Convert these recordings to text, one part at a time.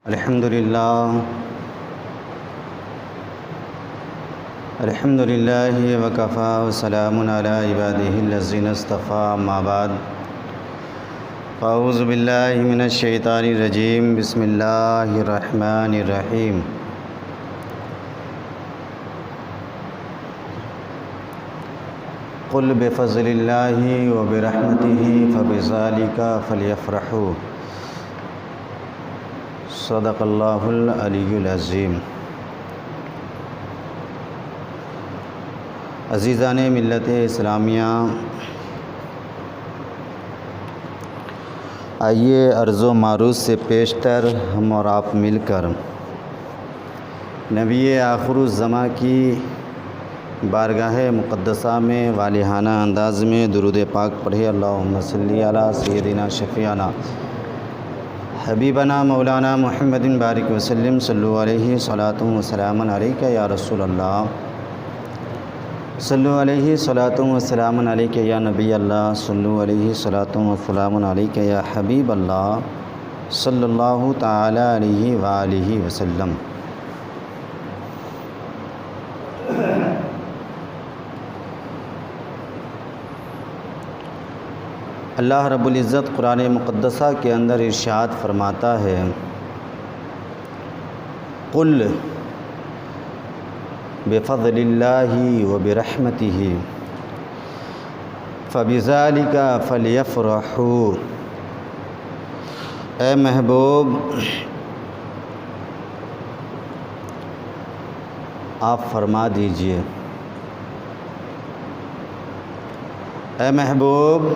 الحمدللہ وکفا وسلام علی عبادہ الذین اصطفیٰ اما بعد اعوذ باللہ من الشیطان الرجیم بسم اللہ الرحمن الرحیم قل بفضل اللہ وبرحمتہ فبذالک فلیفرحوا صدق اللہ العلی العظیم۔ عزیزان ملت اسلامیہ، آئیے عرض و معروض سے پیشتر ہم اور آپ مل کر نبی آخر الزماں کی بارگاہ مقدسہ میں والہانہ انداز میں درود پاک پڑھے۔ اللہم صلی علی سیدنا شفیعنا حبیبنا مولانا محمد بارک وسلم صلو علیہ صلاۃ وسلام علیک یا رسول اللہ، صلو علیہ صلاۃ وسلام علیک یا نبی اللہ، صلو علیہ صلاۃ وسلام علیک یا حبیب اللہ صلی اللہ تعالی علیہ وآلہ وسلم۔ اللہ رب العزت قرآن مقدسہ کے اندر ارشاد فرماتا ہے، قل بفضل اللہ وبرحمتہ فبذالک فلیفرحوا۔ اے محبوب، آپ فرما دیجئے، اے محبوب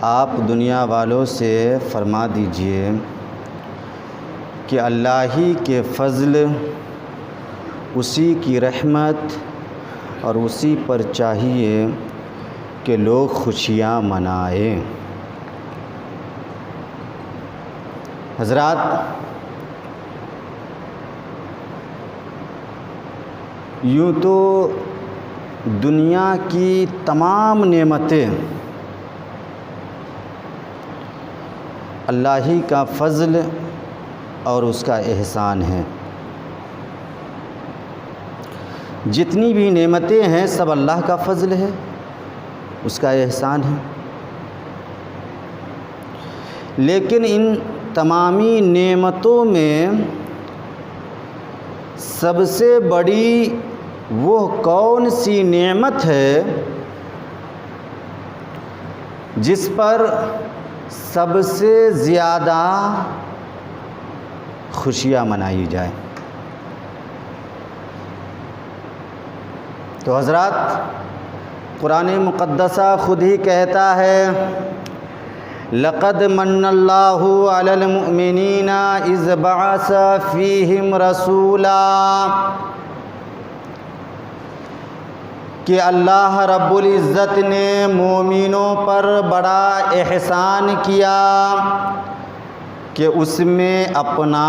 آپ دنیا والوں سے فرما دیجئے کہ اللہ ہی کے فضل، اسی کی رحمت اور اسی پر چاہیے کہ لوگ خوشیاں منائیں۔ حضرات، یوں تو دنیا کی تمام نعمتیں اللہ ہی کا فضل اور اس کا احسان ہے۔ جتنی بھی نعمتیں ہیں سب اللہ کا فضل ہے، اس کا احسان ہے، لیکن ان تمامی نعمتوں میں سب سے بڑی وہ کون سی نعمت ہے جس پر سب سے زیادہ خوشیاں منائی جائیں؟ تو حضرات، قرآن مقدسہ خود ہی کہتا ہے، لقد من اللہ علی المؤمنین اذ بعث فیہم رسولا، کہ اللہ رب العزت نے مومنوں پر بڑا احسان کیا کہ اس میں اپنا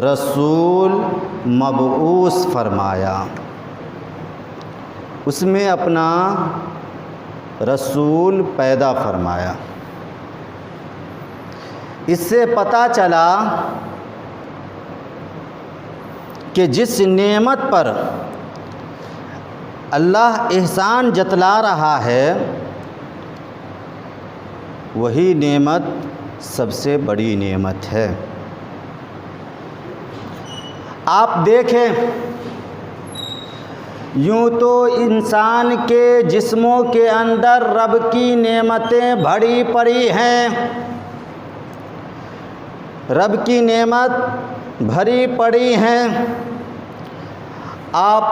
رسول مبعوث فرمایا، اس میں اپنا رسول پیدا فرمایا۔ اس سے پتہ چلا کہ جس نعمت پر اللہ احسان جتلا رہا ہے وہی نعمت سب سے بڑی نعمت ہے۔ آپ دیکھیں، یوں تو انسان کے جسموں کے اندر رب کی نعمتیں بھری پڑی ہیں، رب کی نعمت بھری پڑی ہیں۔ آپ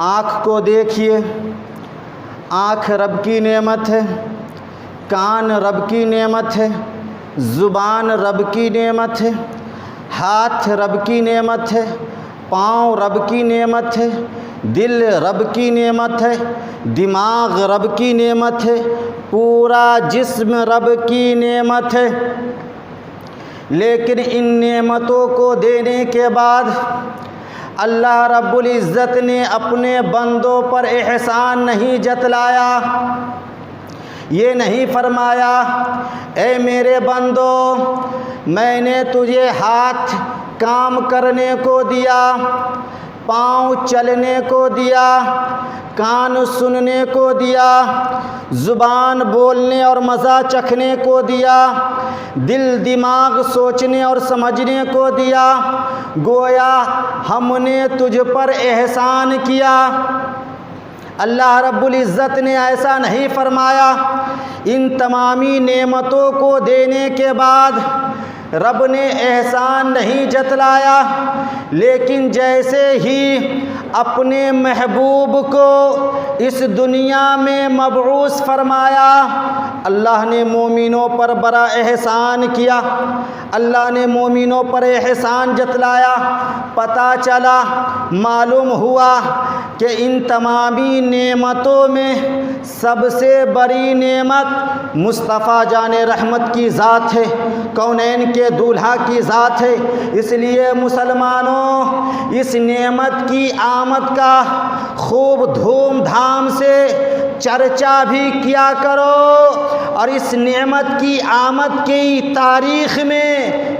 آنکھ کو دیکھیے، آنکھ رب کی نعمت ہے، کان رب کی نعمت ہے، زبان رب کی نعمت ہے، ہاتھ رب کی نعمت ہے، پاؤں رب کی نعمت ہے، دل رب کی نعمت ہے، دماغ رب کی نعمت ہے، پورا جسم رب کی نعمت ہے۔ لیکن ان نعمتوں کو دینے کے بعد اللہ رب العزت نے اپنے بندوں پر احسان نہیں جتلایا، یہ نہیں فرمایا اے میرے بندو میں نے تجھے ہاتھ کام کرنے کو دیا، پاؤں چلنے کو دیا، کان سننے کو دیا، زبان بولنے اور مزہ چکھنے کو دیا، دل دماغ سوچنے اور سمجھنے کو دیا، گویا ہم نے تجھ پر احسان کیا۔ اللہ رب العزت نے ایسا نہیں فرمایا۔ ان تمامی نعمتوں کو دینے کے بعد رب نے احسان نہیں جتلایا، لیکن جیسے ہی اپنے محبوب کو اس دنیا میں مبعوث فرمایا، اللہ نے مومنوں پر بڑا احسان کیا، اللہ نے مومنوں پر احسان جتلایا۔ پتہ چلا، معلوم ہوا کہ ان تمامی نعمتوں میں سب سے بڑی نعمت مصطفیٰ جان رحمت کی ذات ہے، کونین کے دولہا کی ذات ہے۔ اس لیے مسلمانوں اس نعمت کی آمد کا خوب دھوم دھام سے چرچا بھی کیا کرو، اور اس نعمت کی آمد کی تاریخ میں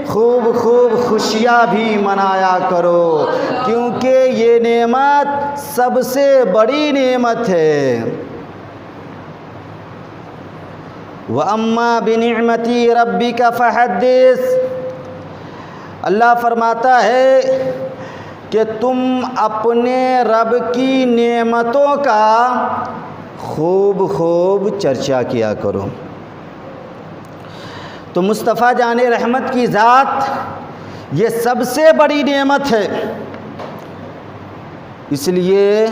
خوب خوب خوشیاں بھی منایا کرو، کیونکہ یہ نعمت سب سے بڑی نعمت ہے۔ وَأَمَّا بِنِعْمَتِ رَبِّكَ فَحَدِّثْ، اللہ فرماتا ہے کہ تم اپنے رب کی نعمتوں کا خوب خوب چرچا کیا کرو۔ تو مصطفیٰ جان رحمت کی ذات یہ سب سے بڑی نعمت ہے، اس لیے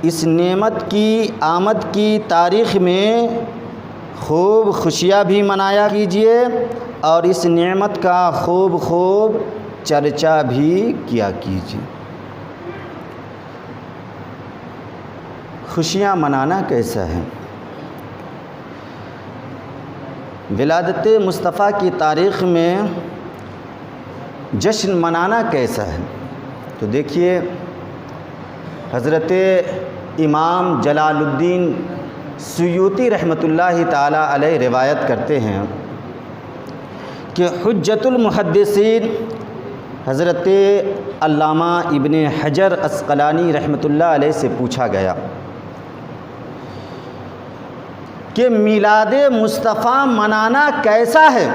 اس نعمت کی آمد کی تاریخ میں خوب خوشیاں بھی منایا کیجیے، اور اس نعمت کا خوب خوب چرچا بھی کیا کیجیے۔ خوشیاں منانا کیسا ہے؟ ولادت مصطفیٰ کی تاریخ میں جشن منانا کیسا ہے؟ تو دیکھیے، حضرت امام جلال الدین سیوطی رحمۃ اللہ تعالی علیہ روایت کرتے ہیں کہ حجت المحدثین حضرت علامہ ابن حجر عسقلانی رحمۃ اللہ علیہ سے پوچھا گیا کہ میلاد مصطفیٰ منانا کیسا ہے؟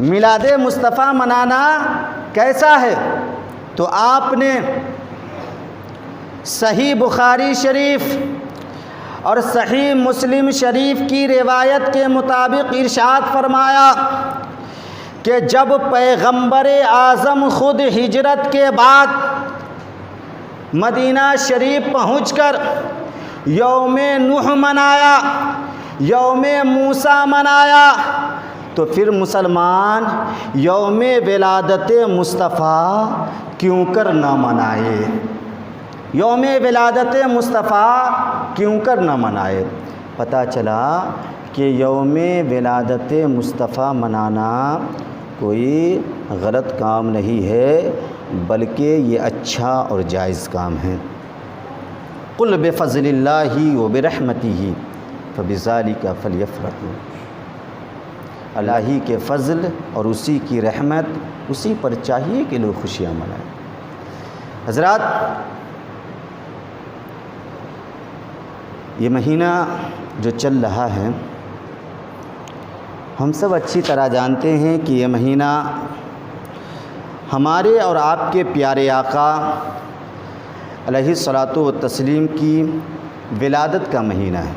میلاد مصطفیٰ منانا کیسا ہے؟ تو آپ نے صحیح بخاری شریف اور صحیح مسلم شریف کی روایت کے مطابق ارشاد فرمایا کہ جب پیغمبر اعظم خود ہجرت کے بعد مدینہ شریف پہنچ کر یوم نوح منایا، یوم موسیٰ منایا، تو پھر مسلمان یوم ولادت مصطفیٰ کیوں کر نہ منائے؟ یوم ولادت مصطفیٰ کیوں کر نہ منائے؟ پتہ چلا کہ یوم ولادت مصطفیٰ منانا کوئی غلط کام نہیں ہے، بلکہ یہ اچھا اور جائز کام ہے۔ قُلْ بِفَضْلِ اللَّهِ وَبِرَحْمَتِهِ فَبِذَلِكَ فَلْيَفْرَحُوا، اللہ ہی کے فضل اور اسی کی رحمت، اسی پر چاہیے کہ لوگ خوشیاں منائیں۔ حضرات، یہ مہینہ جو چل رہا ہے، ہم سب اچھی طرح جانتے ہیں کہ یہ مہینہ ہمارے اور آپ کے پیارے آقا علیہ الصلاۃ والتسلیم کی ولادت کا مہینہ ہے۔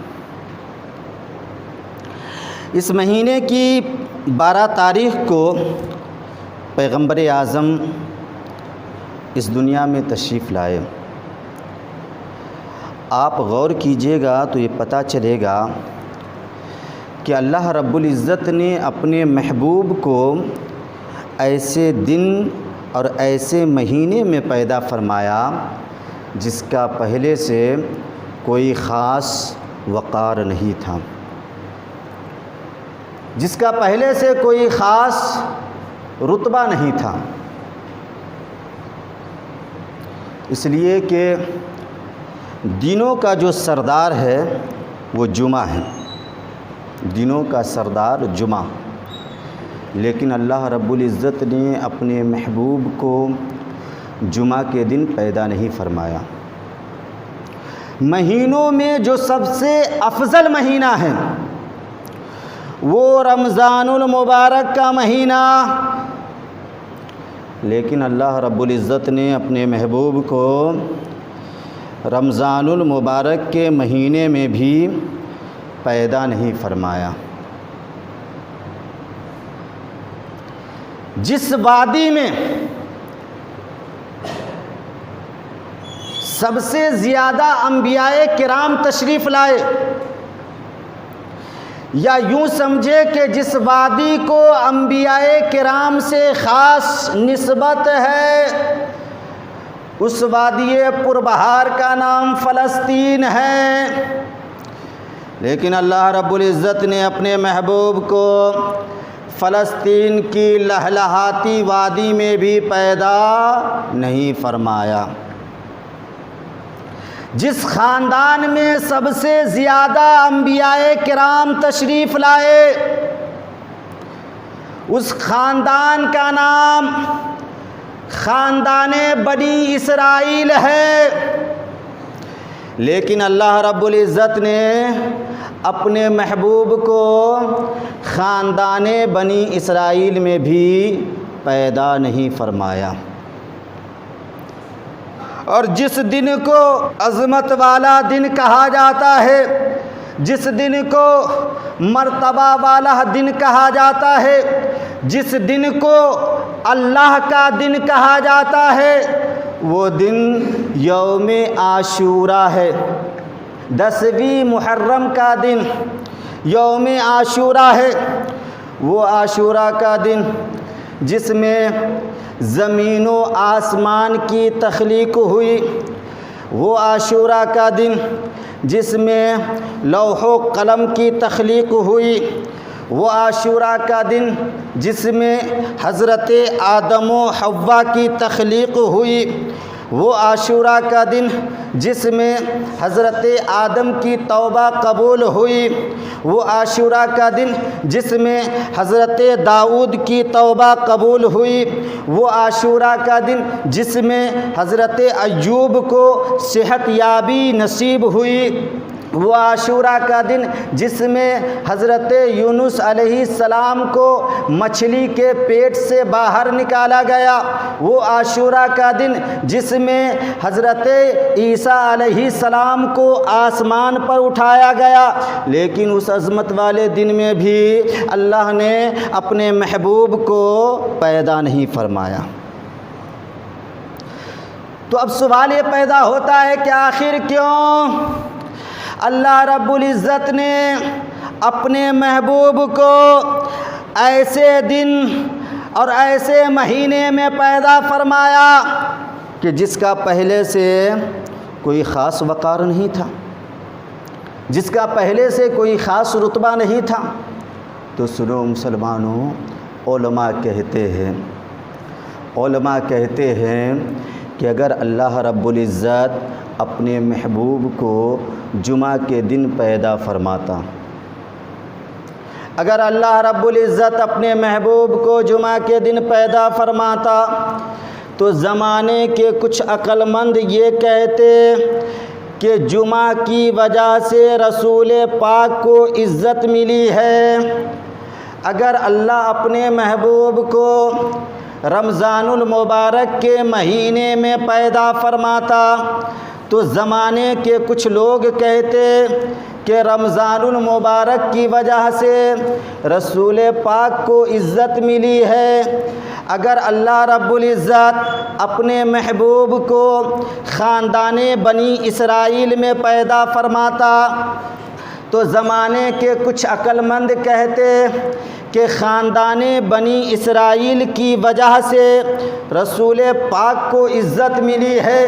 اس مہینے کی 12 تاریخ کو پیغمبر اعظم اس دنیا میں تشریف لائے۔ آپ غور کیجئے گا تو یہ پتہ چلے گا کہ اللہ رب العزت نے اپنے محبوب کو ایسے دن اور ایسے مہینے میں پیدا فرمایا جس کا پہلے سے کوئی خاص وقار نہیں تھا، جس کا پہلے سے کوئی خاص رتبہ نہیں تھا، اس لیے کہ دنوں کا جو سردار ہے وہ جمعہ ہے، دنوں کا سردار جمعہ، لیکن اللہ رب العزت نے اپنے محبوب کو جمعہ کے دن پیدا نہیں فرمایا۔ مہینوں میں جو سب سے افضل مہینہ ہے وہ رمضان المبارک کا مہینہ، لیکن اللہ رب العزت نے اپنے محبوب کو رمضان المبارک کے مہینے میں بھی پیدا نہیں فرمایا۔ جس وادی میں سب سے زیادہ انبیاء کرام تشریف لائے، یا یوں سمجھے کہ جس وادی کو انبیاء کرام سے خاص نسبت ہے، اس وادی پربہار کا نام فلسطین ہے، لیکن اللہ رب العزت نے اپنے محبوب کو فلسطین کی لہلہاتی وادی میں بھی پیدا نہیں فرمایا۔ جس خاندان میں سب سے زیادہ انبیاء کرام تشریف لائے، اس خاندان کا نام خاندان بنی اسرائیل ہے، لیکن اللہ رب العزت نے اپنے محبوب کو خاندان بنی اسرائیل میں بھی پیدا نہیں فرمایا۔ اور جس دن کو عظمت والا دن کہا جاتا ہے، جس دن کو مرتبہ والا دن کہا جاتا ہے، جس دن کو اللہ کا دن کہا جاتا ہے، وہ دن یوم عاشوراء ہے۔ 10ویں محرم کا دن یوم عاشوراء ہے، وہ عاشوراء کا دن جس میں زمین و آسمان کی تخلیق ہوئی، وہ عاشوراء کا دن جس میں لوح و قلم کی تخلیق ہوئی، وہ عاشوراء کا دن جس میں حضرت آدم و حوا کی تخلیق ہوئی، وہ عاشوراء کا دن جس میں حضرت آدم کی توبہ قبول ہوئی، وہ عاشوراء کا دن جس میں حضرت داؤد کی توبہ قبول ہوئی، وہ عاشوراء کا دن جس میں حضرت ایوب کو صحت یابی نصیب ہوئی، وہ عاشوراء کا دن جس میں حضرت یونس علیہ السلام کو مچھلی کے پیٹ سے باہر نکالا گیا، وہ عاشوراء کا دن جس میں حضرت عیسیٰ علیہ السلام کو آسمان پر اٹھایا گیا، لیکن اس عظمت والے دن میں بھی اللہ نے اپنے محبوب کو پیدا نہیں فرمایا۔ تو اب سوال یہ پیدا ہوتا ہے کہ آخر کیوں اللہ رب العزت نے اپنے محبوب کو ایسے دن اور ایسے مہینے میں پیدا فرمایا کہ جس کا پہلے سے کوئی خاص وقار نہیں تھا، جس کا پہلے سے کوئی خاص رتبہ نہیں تھا؟ تو سنو مسلمانوں، علماء کہتے ہیں کہ اگر اللہ رب العزت اپنے محبوب کو جمعہ کے دن پیدا فرماتا، اگر اللہ رب العزت اپنے محبوب کو جمعہ کے دن پیدا فرماتا تو زمانے کے کچھ عقل مند یہ کہتے کہ جمعہ کی وجہ سے رسول پاک کو عزت ملی ہے۔ اگر اللہ اپنے محبوب کو رمضان المبارک کے مہینے میں پیدا فرماتا تو زمانے کے کچھ لوگ کہتے کہ رمضان المبارک کی وجہ سے رسول پاک کو عزت ملی ہے۔ اگر اللہ رب العزت اپنے محبوب کو خاندان بنی اسرائیل میں پیدا فرماتا تو زمانے کے کچھ عقل مند کہتے کہ خاندان بنی اسرائیل کی وجہ سے رسول پاک کو عزت ملی ہے۔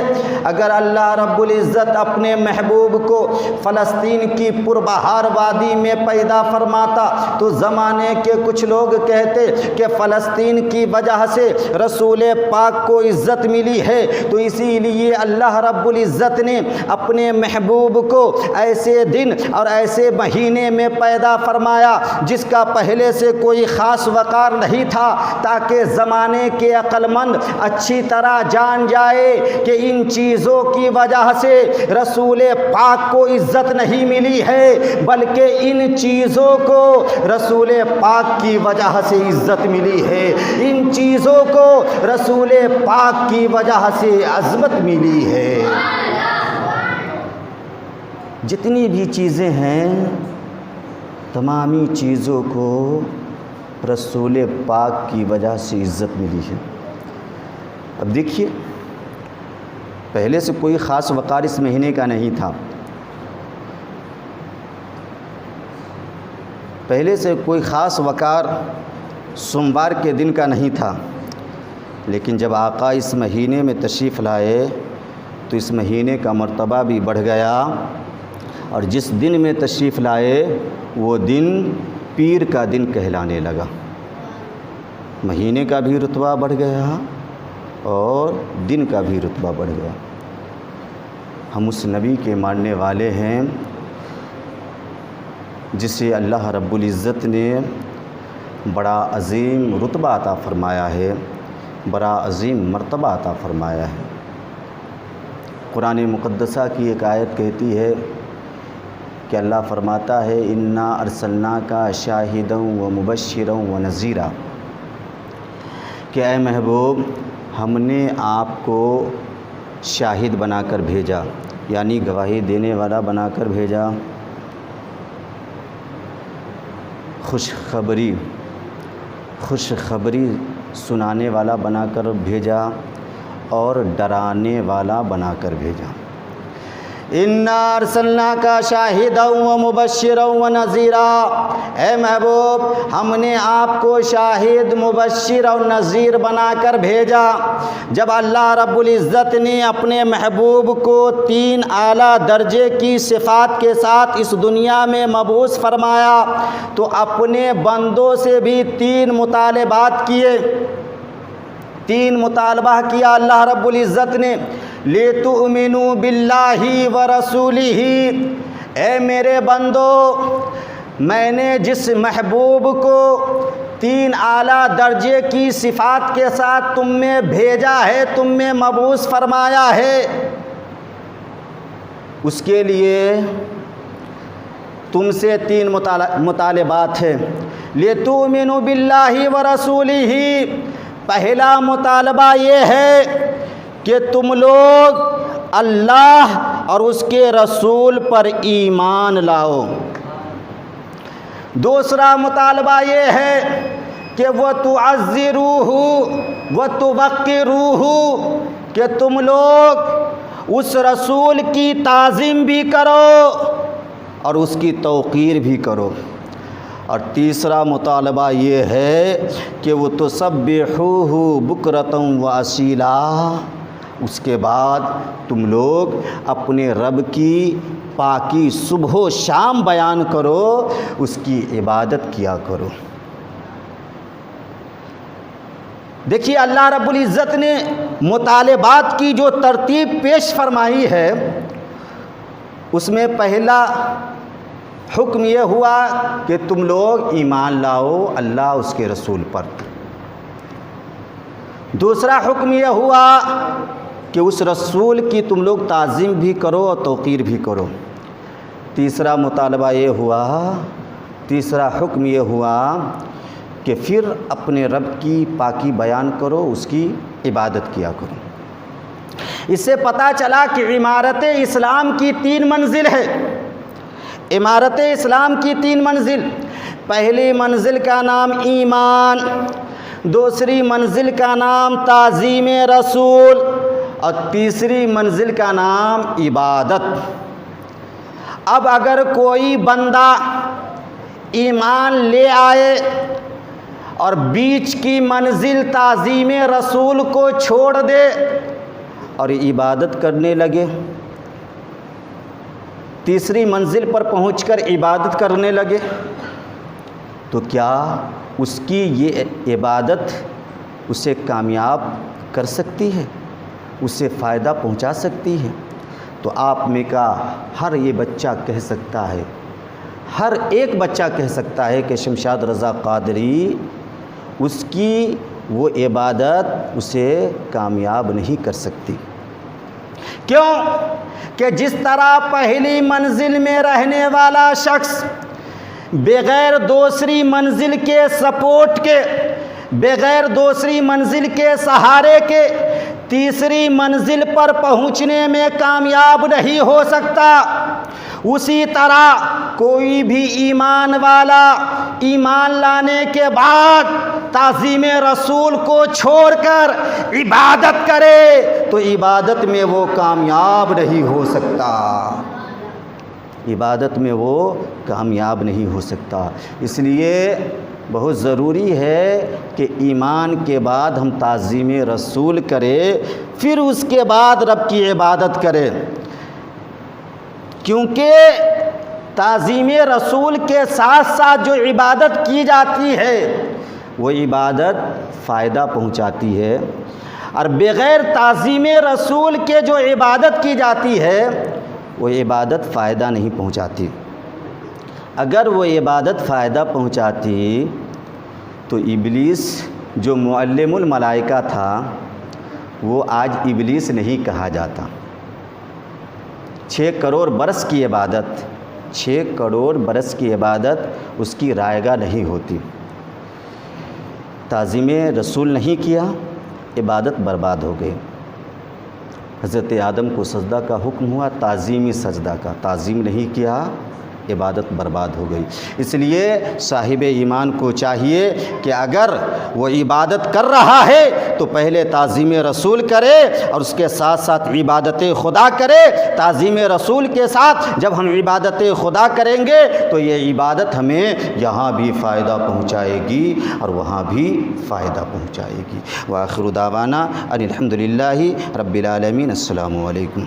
اگر اللہ رب العزت اپنے محبوب کو فلسطین کی پربہار وادی میں پیدا فرماتا تو زمانے کے کچھ لوگ کہتے کہ فلسطین کی وجہ سے رسول پاک کو عزت ملی ہے، تو اسی لیے اللہ رب العزت نے اپنے محبوب کو ایسے دن اور ایسے مہینے میں پیدا فرمایا جس کا پہلے سے کوئی خاص وقار نہیں تھا، تاکہ زمانے کے عقل مند اچھی طرح جان جائے کہ ان چیزوں کی وجہ سے رسول پاک کو عزت نہیں ملی ہے، بلکہ ان چیزوں کو رسول پاک کی وجہ سے عزت ملی ہے، ان چیزوں کو رسول پاک کی وجہ سے عظمت ملی ہے۔ جتنی بھی چیزیں ہیں تمامی چیزوں کو رسول پاک کی وجہ سے عزت ملی ہے۔ اب دیکھیے، پہلے سے کوئی خاص وقار اس مہینے کا نہیں تھا، پہلے سے کوئی خاص وقار سوموار کے دن کا نہیں تھا، لیکن جب آقا اس مہینے میں تشریف لائے تو اس مہینے کا مرتبہ بھی بڑھ گیا، اور جس دن میں تشریف لائے وہ دن پیر کا دن کہلانے لگا۔ مہینے کا بھی رتبہ بڑھ گیا اور دن کا بھی رتبہ بڑھ گیا۔ ہم اس نبی کے ماننے والے ہیں جسے اللہ رب العزت نے بڑا عظیم رتبہ عطا فرمایا ہے، بڑا عظیم مرتبہ عطا فرمایا ہے۔ قرآن مقدسہ کی ایک آیت کہتی ہے کہ اللہ فرماتا ہے انا ارسلناک شاہدا و مبشرا و نذیرا، کہ اے محبوب ہم نے آپ کو شاہد بنا کر بھیجا، یعنی گواہی دینے والا بنا کر بھیجا، خوشخبری سنانے والا بنا کر بھیجا اور ڈرانے والا بنا کر بھیجا۔ انا ارسلناک شاہدا و مبشرا و نذیرا، اے محبوب ہم نے آپ کو شاہد، مبشر اور نذیر بنا کر بھیجا۔ جب اللہ رب العزت نے اپنے محبوب کو 3 اعلیٰ درجے کی صفات کے ساتھ اس دنیا میں مبعوث فرمایا تو اپنے بندوں سے بھی 3 مطالبات کیے، 3 مطالبہ کیا اللہ رب العزت نے۔ لِتُؤْمِنُوا بِاللَّهِ وَرَسُولِهِ، اے میرے بندو میں نے جس محبوب کو 3 اعلیٰ درجے کی صفات کے ساتھ تم میں بھیجا ہے، تم میں مبعوث فرمایا ہے، اس کے لیے تم سے 3 مطالبات ہیں۔ لِتُؤْمِنُوا بِاللَّهِ وَرَسُولِهِ، پہلا مطالبہ یہ ہے کہ تم لوگ اللہ اور اس کے رسول پر ایمان لاؤ۔ دوسرا مطالبہ یہ ہے کہ وَتُعَزِّرُوهُ وَتُوَقِّرُوهُ، کہ تم لوگ اس رسول کی تعظیم بھی کرو اور اس کی توقیر بھی کرو۔ اور تیسرا مطالبہ یہ ہے کہ وَتُسَبِّحُوهُ بُكْرَةً وَأَصِيلًا، اس کے بعد تم لوگ اپنے رب کی پاکی صبح و شام بیان کرو، اس کی عبادت کیا کرو۔ دیکھیے اللہ رب العزت نے مطالبات کی جو ترتیب پیش فرمائی ہے اس میں پہلا حکم یہ ہوا کہ تم لوگ ایمان لاؤ اللہ اس کے رسول پر۔ دوسرا حکم یہ ہوا کہ اس رسول کی تم لوگ تعظیم بھی کرو اور توقیر بھی کرو۔ تیسرا مطالبہ یہ ہوا، تیسرا حکم یہ ہوا کہ پھر اپنے رب کی پاکی بیان کرو، اس کی عبادت کیا کرو۔ اس سے پتہ چلا کہ عمارت اسلام کی 3 منزل ہے۔ عمارت اسلام کی 3 منزل، پہلی منزل کا نام ایمان، دوسری منزل کا نام تعظیم رسول اور تیسری منزل کا نام عبادت۔ اب اگر کوئی بندہ ایمان لے آئے اور بیچ کی منزل تعظیم رسول کو چھوڑ دے اور عبادت کرنے لگے، تیسری منزل پر پہنچ کر عبادت کرنے لگے، تو کیا اس کی یہ عبادت اسے کامیاب کر سکتی ہے، اسے فائدہ پہنچا سکتی ہے؟ تو آپ میں کا ہر یہ بچہ کہہ سکتا ہے، ہر ایک بچہ کہہ سکتا ہے کہ شمشاد رضا قادری اس کی وہ عبادت اسے کامیاب نہیں کر سکتی۔ کیوں کہ جس طرح پہلی منزل میں رہنے والا شخص بغیر دوسری منزل کے سپورٹ کے، بغیر دوسری منزل کے سہارے کے تیسری منزل پر پہنچنے میں کامیاب نہیں ہو سکتا، اسی طرح کوئی بھی ایمان والا ایمان لانے کے بعد تعظیم رسول کو چھوڑ کر عبادت کرے تو عبادت میں وہ کامیاب نہیں ہو سکتا، عبادت میں وہ کامیاب نہیں ہو سکتا۔ اس لیے بہت ضروری ہے کہ ایمان کے بعد ہم تعظیم رسول کریں، پھر اس کے بعد رب کی عبادت کریں، کیونکہ تعظیم رسول کے ساتھ ساتھ جو عبادت کی جاتی ہے وہ عبادت فائدہ پہنچاتی ہے، اور بغیر تعظیم رسول کے جو عبادت کی جاتی ہے وہ عبادت فائدہ نہیں پہنچاتی۔ اگر وہ عبادت فائدہ پہنچاتی تو ابلیس جو معلم الملائکہ تھا وہ آج ابلیس نہیں کہا جاتا۔ 6 کروڑ برس کی عبادت، 6 کروڑ برس کی عبادت اس کی رائے گاہ نہیں ہوتی۔ تعظیم رسول نہیں کیا، عبادت برباد ہو گئی۔ حضرت آدم کو سجدہ کا حکم ہوا، تعظیمی سجدہ کا، تعظیم نہیں کیا، عبادت برباد ہو گئی۔ اس لیے صاحب ایمان کو چاہیے کہ اگر وہ عبادت کر رہا ہے تو پہلے تعظیم رسول کرے اور اس کے ساتھ ساتھ عبادت خدا کرے۔ تعظیم رسول کے ساتھ جب ہم عبادت خدا کریں گے تو یہ عبادت ہمیں یہاں بھی فائدہ پہنچائے گی اور وہاں بھی فائدہ پہنچائے گی۔ وآخر دعوانا ان الحمد للہ رب العالمین۔ السلام علیکم۔